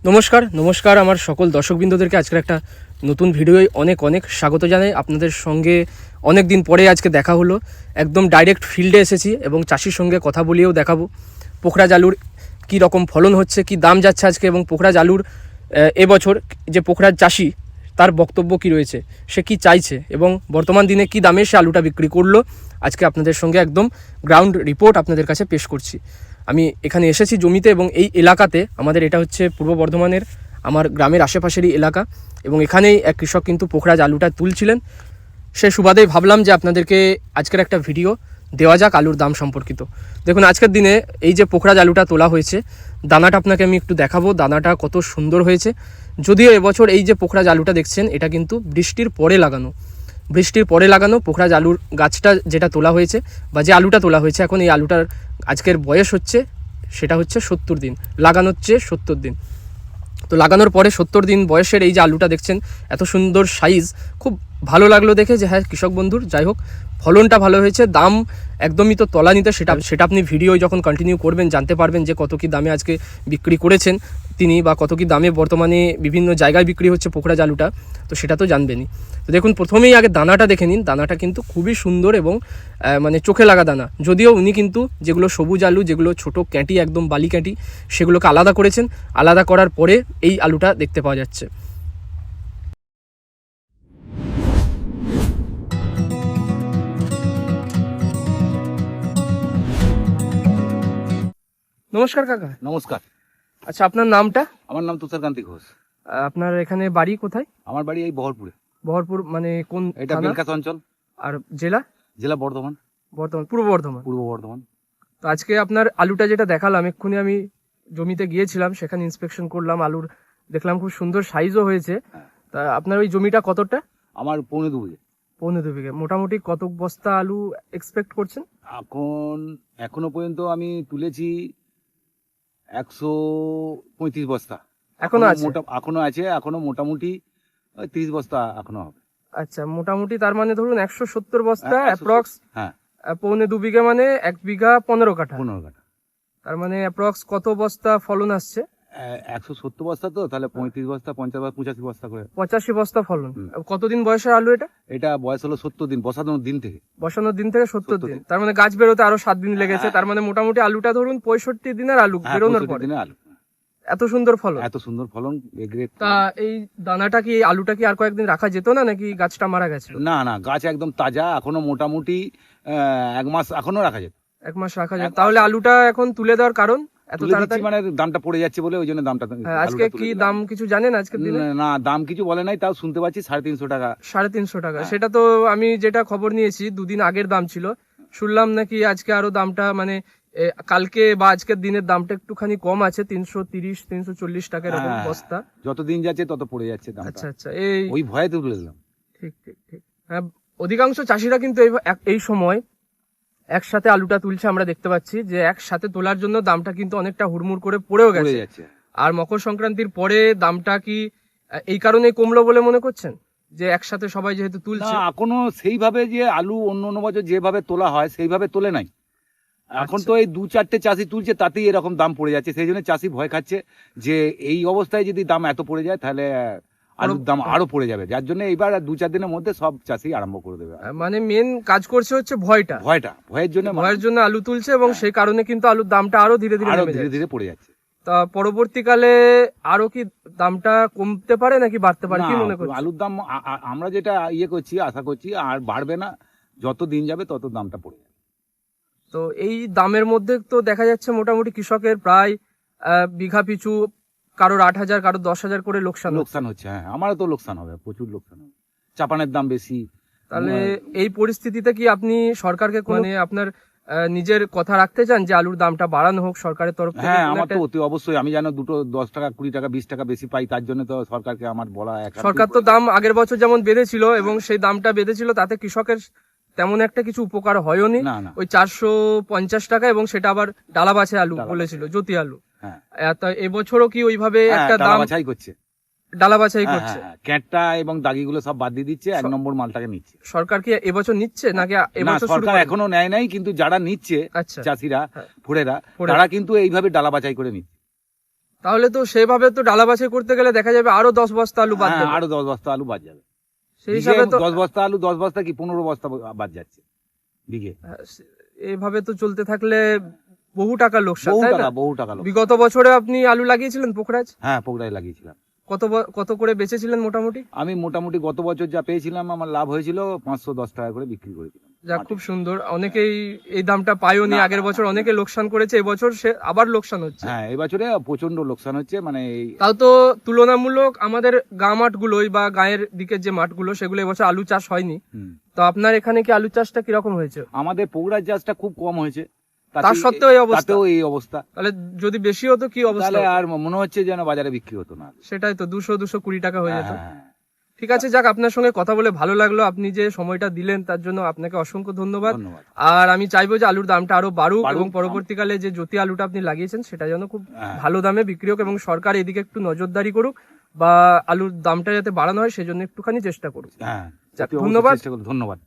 নমস্কার নমস্কার আমার সকল দর্শকবৃন্দদেরকে আজকের একটা নতুন ভিডিওয় অনেক অনেক স্বাগত জানাই। আপনাদের সঙ্গে অনেক দিন পরে আজকে দেখা হলো, একদম ডাইরেক্ট ফিল্ডে এসেছি এবং চাষির সঙ্গে কথা বলিয়েও দেখাবো পোখরাজ আলুর কী রকম ফলন হচ্ছে, কি দাম যাচ্ছে আজকে, এবং পোখরাজ আলুর এবছর যে পোখরাজ চাষি তার বক্তব্য কি রয়েছে, সে কি চাইছে এবং বর্তমান দিনে কি দামে সে আলুটা বিক্রি করলো। আজকে আপনাদের সঙ্গে একদম গ্রাউন্ড রিপোর্ট আপনাদের কাছে পেশ করছি। আমি এখানে এসেছি জমিতে এবং এই এলাকাতে আমাদের এটা হচ্ছে পূর্ব বর্ধমানের আমার গ্রামের আশেপাশেরই এলাকা এবং এখানেই এক কৃষক কিন্তু পোখরাজ আলুটা তুলছিলেন। সে সুবাদেই ভাবলাম যে আপনাদেরকে আজকের একটা ভিডিও দেওয়া যাক আলুর দাম সম্পর্কিত। দেখুন আজকের দিনে এই যে পোখরাজ আলুটা তোলা হয়েছে, দানাটা আপনাকে আমি একটু দেখাবো, দানাটা কত সুন্দর হয়েছে। যদিও এবছর এই যে পোখরাজ আলুটা দেখছেন এটা কিন্তু বৃষ্টির পরে লাগানো পোখরাজ আলুর গাছটা যেটা তোলা হয়েছে বা যে আলুটা তোলা হয়েছে, এখন এই আলুটার আজকের বয়স হচ্ছে সেটা হচ্ছে 70 দিন, লাগানোর চেয়ে 70 দিন। তো লাগানোর পরে 70 দিন বয়সের এই যে আলুটা দেখছেন, এত সুন্দর সাইজ, খুব ভালো লাগলো দেখে যে হ্যাঁ কৃষক বন্ধুর যাই হোক ফলনটা ভালো হয়েছে। দাম একদমই তো তলানিতে, সেটা আপনি ভিডিও যখন কন্টিনিউ করবেন জানতে পারবেন যে কত কি দামে আজকে বিক্রি করেছেন তিনি বা কত কি দামে বর্তমানে বিভিন্ন জায়গায় বিক্রি হচ্ছে পোখরাজ আলুটা, তো সেটা তো জানবেনই। তো দেখুন প্রথমেই আগে দানাটা দেখে নিন, দানাটা কিন্তু খুবই সুন্দর এবং মানে চোখে লাগা দানা। যদিও উনি কিন্তু যেগুলো সবুজ আলু, যেগুলো ছোট ক্যাঁটি একদম বালি ক্যাঁটি, সেগুলোকে আলাদা করেছেন, আলাদা করার পরে এই আলুটা দেখতে পাওয়া যাচ্ছে। নমস্কার কাকা। নমস্কার। আচ্ছা আপনার নামটা? আমার নাম তুষারকান্তি ঘোষ। আপনার এখানে বাড়ি কোথায়? আমার বাড়ি এই বহরপুরে। বহরপুর মানে কোন? এটা বেলকাছ অঞ্চল। আর জেলা? জেলা বর্ধমান। পূর্ব বর্ধমান। পূর্ব বর্ধমান। তো আজকে আপনার আলুটা যেটা দেখালাম, এক্ষুনি আমি জমিতে গিয়েছিলাম, সেখানে ইন্সপেকশন করলাম, আলুর দেখলাম খুব সুন্দর সাইজও হয়েছে। তা আপনার ওই জমিটা কতটা? আমার 2.5 বিঘে। 2.5 বিঘে। মোটামুটি কত বস্তা আলু এক্সপেক্ট করছেন? এখনো পর্যন্ত আমি তুলেছি 135 বস্তা। এখনো আছে। এখনো মোটামুটি 30 বস্তা এখনো হবে। আচ্ছা, মোটামুটি তার মানে ধরুন 170 বস্তা অ্যাপ্রক্স। হ্যাঁ, 2.5 বিঘা মানে 1 বিঘা 15 কাঠা। তার মানে অ্যাপ্রক্স কত বস্তা ফলন আসছে? 170 বস্তা, তো তাহলে 35 বস্তা, 50 বস্তা, 85 বস্তা করে। 85 বস্তা ফলন। কতদিন বয়সের আলু এটা? এটা বয়স হলো 70 দিন, বসানোর দিন থেকে 70 দিন। তার মানে গাছ বেরোতে আরো 7 দিন লেগেছে। তার মানে মোটামুটি আলুটা ধরুন 65 দিনের আলু বেরোনোর পরে এত সুন্দর ফলন। তা এই দানাটা কি, আলুটা কি আর কয়েকদিন রাখা যেত না, নাকি গাছটা মারা গেছিল? না, গাছ একদম তাজা, এখনো মোটামুটি 1 মাস এখনো রাখা যেত। 1 মাস রাখা যেত। তাহলে আলুটা এখন তুলে দেওয়ার কারণ এত তাড়াতাড়ি? মানে দামটা পড়ে যাচ্ছে বলে, ওই জন্য দামটা। আজকে কি দাম কিছু জানেন আজকের দিনে? না, দাম কিছু বলে নাই, তাও শুনতে পাচ্ছি 350 টাকা। 350 টাকা। সেটা তো আমি যেটা খবর নিয়েছি 2 দিন আগের দাম ছিল, শুনলাম নাকি আজকে আরো দামটা মানে কালকে বা আজকের দিনের দামটা একটুখানি কম আছে, 330-340 টাকা এরকম বস্তা। যত দিন যাচ্ছে তত পড়ে যাচ্ছে দামটা। আচ্ছা, ওই ভয়ে তো তুলে দিলাম। ঠিক। হ্যাঁ, অধিকাংশ চাষিরা কিন্তু এই সময় একসাথে আলুটা তুলছে। আমরা দেখতে পাচ্ছি যে একসাথে তোলার জন্য দামটা কিন্তু অনেকটা হুড়মুড় করে পড়েও গেছে। আর মকর সংক্রান্তির পরে দামটা কি এই কারণে কমলো বলে মনে করছেন, যে একসাথে সবাই যেহেতু তুলছে? এখনো সেইভাবে যে আলু অন্য বছর যেভাবে তোলা হয় সেইভাবে তোলে নাই। এখন তো এই 2-4টে চাষি তুলছে, তাতেই এরকম দাম পড়ে যাচ্ছে। সেই জন্য চাষি ভয় খাচ্ছে যে এই অবস্থায় যদি দাম এত পড়ে যায় তাহলে আলুর দাম আরো পড়ে যাবে, যার জন্য এইবার 2-4 দিনের মধ্যে সব চাষি আরম্ভ করে দেবে। মানে মেন কাজ করছে হচ্ছে ভয়ের জন্য আলু তুলছে এবং সেই কারণে কিন্তু আলুর দামটা আরো ধীরে ধীরে পড়ে যাচ্ছে। তা পরবর্তীকালে আরো কি দামটা কমতে পারে নাকি বাড়তে পারে, কি মনে করছেন? আলুর দাম আমরা যেটা আশা করছি আর বাড়বে না, যত দিন যাবে তত দামটা পড়ে যাবে। তো এই দামের মধ্যে তো দেখা যাচ্ছে মোটামুটি কৃষকের প্রায় বিঘা পিছু কারোর 8,000 কারোর 10,000 করে লোকসান হচ্ছে। হ্যাঁ, আমারও তো লোকসান হবে, প্রচুর লোকসান হবে, চাপানের দাম বেশি। তাহলে এই পরিস্থিতিতে কি আপনি সরকারকে কোনো আপনার নিজের কথা রাখতে চান যে আলুর দামটা বাড়ানো হোক সরকারের তরফ থেকে? হ্যাঁ, আমার তো অতি অবশ্যই। আমি যেন 10 টাকা 20 টাকা 20 টাকা বেশি পাই, তার জন্য তো সরকারকে আমার বলা। সরকার তো দাম আগের বছর যেমন বেঁধেছিল এবং সেই দামটা বেঁধেছিল, তাতে কৃষকের তেমন একটা কিছু উপকার হয়নি। ওই 450 টাকা, এবং সেটা আবার ডালা বাছাই আলু বলেছিল, জ্যোতি আলু। তা এবছরও কি ওইভাবে একটা দাম ডালা বাছাই করছে? ক্যাটটা এবং দাগিগুলো সব বাদ দিয়ে দিচ্ছে, 1 নম্বর মালটাকে নিচ্ছে। সরকার কি এবছর নিচ্ছে নাকি এবছর? সরকার এখনো নেয় নাই, কিন্তু যারা নিচ্ছে চাষিরা ফুড়েরা, তারা কিন্তু এইভাবে ডালা বাছাই করে নিচ্ছে। তাহলে তো সেভাবে তো ডালা বাছাই করতে গেলে দেখা যাবে আরো 10 বস্তা আলু বাদ হ্যাঁ, যাবে। আরো 10 বস্তা আলু বাদ যাবে। সেই হিসাবে তো 10 বস্তা আলু, 10 বস্তা কি 15 বস্তা বাদ যাচ্ছে বিঘে। এইভাবে তো চলতে থাকলে বহু টাকা লোকসান, বহু তাই টাকা, না? বহু টাকা লোক। বিগত বছরে আপনি আলু লাগিয়েছিলেন পোখরাজ, হ্যাঁ, পোকরায় লাগিয়েছিলাম। কত করে বেচেছিলেন মোটামুটি? আমি মোটামুটি গত বছর যা পেয়েছিলাম আমার লাভ হয়েছিল 510 টাকা করে বিক্রি করেছিলাম। যাক, খুব সুন্দর। অনেকেই এই দামটা পায়ওনি আগের বছর, অনেকে লোকসান করেছে, এবছর সে আবার লোকসান হচ্ছে। হ্যাঁ, এই বছরে প্রচন্ড লোকসান হচ্ছে, মানে এই তাও তো তুলনামূলক আমাদের গা মাঠগুলোই বা গায়ের দিকের যে মাঠগুলো সেগুলো এবছর আলু চাষ হয়নি। হুম। তো আপনার এখানে কি আলু চাষটা কিরকম হয়েছে? আমাদের পোকরার চাষটা খুব কম হয়েছে, তার সত্ত্বেও এই অবস্থা? তাতেও এই অবস্থা। তাহলে যদি বেশি হতো কি অবস্থা তাহলে হতো? আর মনে হচ্ছে যেন বাজারে বিক্রি হতো না। সেটাই তো, 220 টাকা হয়ে যেত। হ্যাঁ, ঠিক আছে, যাক, আপনার সঙ্গে কথা বলে ভালো লাগলো। আপনি যে সময়টা দিলেন তার জন্য আপনাকে অসংখ্য ধন্যবাদ। ধন্যবাদ। আর আমি চাইবো যে আলুর দামটা আরো বাড়ুক বাড়ুক। এবং পরবর্তীকালে যে জ্যোতি আলুটা আপনি লাগিয়েছেন সেটা যেন খুব হ্যাঁ। ভালো দামে বিক্রি হোক এবং সরকার এদিকে একটু নজরদারি করুক বা আলুর দামটা যাতে বাড়ানো হয় সেজন্য একটুখানি চেষ্টা করুক। হ্যাঁ, যাক, অবশ্যই ধন্যবাদ। চেষ্টা করবো। ধন্যবাদ।